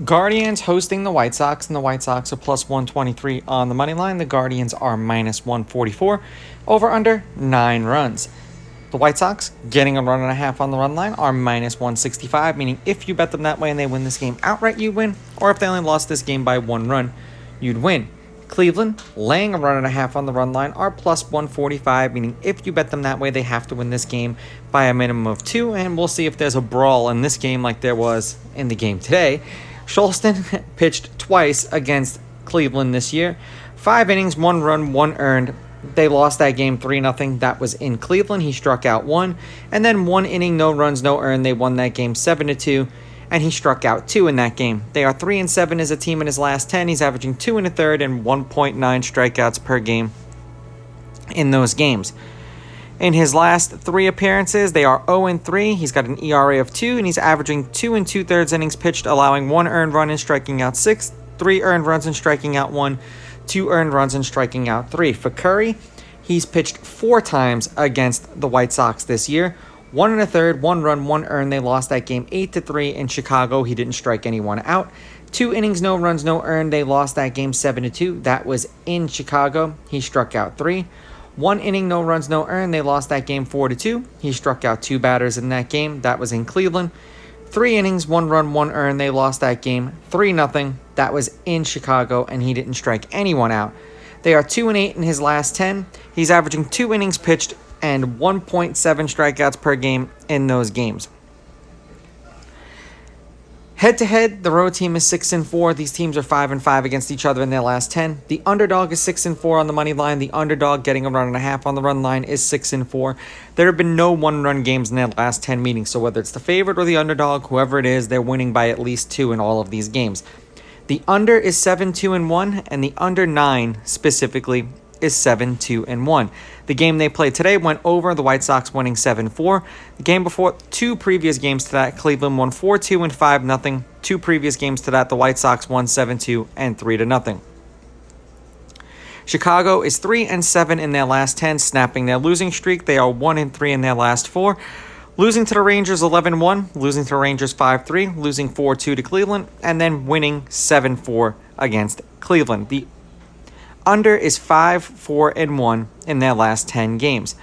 Guardians hosting the White Sox, and the White Sox are plus 123 on the money line. The Guardians are minus 144. Over under 9 runs. The White Sox, getting a run and a half on the run line, are minus 165, meaning if you bet them that way and they win this game outright, you win. Or if they only lost this game by 1 run, you'd win. Cleveland, laying a run and a half on the run line, are plus 145, meaning if you bet them that way, they have to win this game by a minimum of 2. And we'll see if there's a brawl in this game like there was in the game today. Scholston pitched twice against Cleveland this year. 5 innings, 1 run, 1 earned. They lost that game 3-0. That was in Cleveland. He struck out 1. And then 1 inning, no runs, no earned. They won that game 7-2. And he struck out 2 in that game. They are 3-7 as a team in his last 10. He's averaging 2 1/3 and 1.9 strikeouts per game in those games. In his last 3 appearances, they are 0-3. He's got an ERA of 2, and he's averaging 2 2/3 innings pitched, allowing 1 earned run and striking out 6, 3 earned runs and striking out 1, 2 earned runs and striking out 3. For Curry, he's pitched 4 times against the White Sox this year. 1 1/3, 1 run, 1 earned. They lost that game 8-3 in Chicago. He didn't strike anyone out. 2 innings, no runs, no earned. They lost that game 7-2. That was in Chicago. He struck out 3. 1 inning, no runs, no earned. They lost that game 4-2. He struck out 2 batters in that game. That was in Cleveland. 3 innings, 1 run, 1 earned. They lost that game 3-0. That was in Chicago, and he didn't strike anyone out. They are 2-8 in his last 10. He's averaging 2 innings pitched and 1.7 strikeouts per game in those games. Head-to-head, the road team is 6-4. These teams are 5-5 against each other in their last 10. The underdog is 6-4 on the money line. The underdog getting a run and a half on the run line is 6-4. There have been no 1-run games in their last 10 meetings, so whether it's the favorite or the underdog, whoever it is, they're winning by at least 2 in all of these games. The under is 7-2-1, and the under 9 specifically is 7-2-1. The game they played today went over, the White Sox winning 7-4. The game before, 2 previous games to that, Cleveland won 4-2 and 5-0. 2 previous games to that, the White Sox won 7-2 and 3-0. Chicago is 3-7 in their last 10, snapping their losing streak. They are 1-3 in their last 4. Losing to the Rangers 11-1, losing to the Rangers 5-3, losing 4-2 to Cleveland, and then winning 7-4 against Cleveland. The under is 5-4-1 in their last 10 games.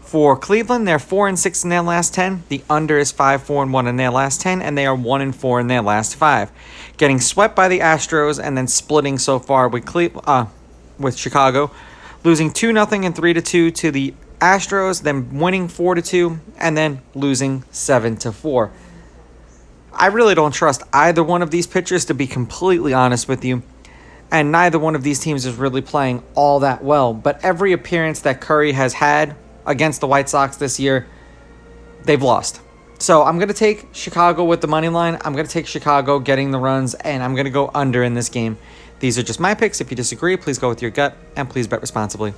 For Cleveland, they're 4-6 in their last 10. The under is 5-4-1 in their last 10, and they are 1-4 in their last 5. Getting swept by the Astros and then splitting so far with Chicago, losing 2-0 and 3-2 to the Astros, then winning 4-2, and then losing 7-4. I really don't trust either one of these pitchers, to be completely honest with you. And neither one of these teams is really playing all that well. But every appearance that Curry has had against the White Sox this year, they've lost. So I'm going to take Chicago with the money line. I'm going to take Chicago getting the runs, and I'm going to go under in this game. These are just my picks. If you disagree, please go with your gut, and please bet responsibly.